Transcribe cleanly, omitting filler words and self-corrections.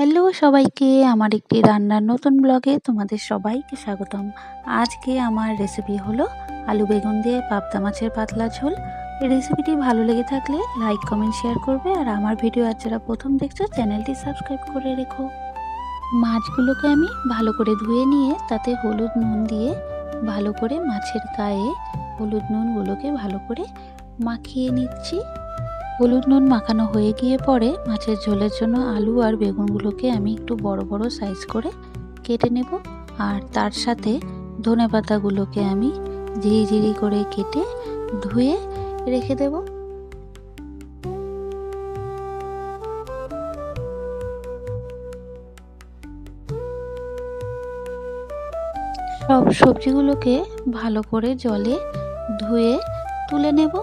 Hello সবাইকে, আমার একটি রান্নার নতুন ব্লগে তোমাদের সবাইকে স্বাগতম। আজকে আমার রেসিপি হলো আলু বেগুন দিয়ে পাবদা মাছের পাতলা ঝোল। এই রেসিপিটি ভালো লেগে থাকলে লাইক কমেন্ট শেয়ার করবে, আর আমার ভিডিও আজ যারা প্রথম দেখছো চ্যানেলটি সাবস্ক্রাইব করে রেখো। মাছগুলোকে আমি ভালো করে ধুয়ে নিয়ে তাতে হলুদ নুন দিয়ে ভালো করে মাছের গায়ে হলুদ নুনগুলোকে ভালো করে মাখিয়ে নিচ্ছি। হলুদ নুন মাখানো হয়ে গিয়ে পরে মাছের ঝোলের জন্য আলু আর বেগুনগুলোকে আমি একটু বড় বড় সাইজ করে কেটে নেব, আর তার সাথে ধনেপাতাগুলোকে আমি ঝিরি করে কেটে ধুয়ে রেখে দেব। সব সবজিগুলোকে ভালো করে জলে ধুয়ে তুলে নেব।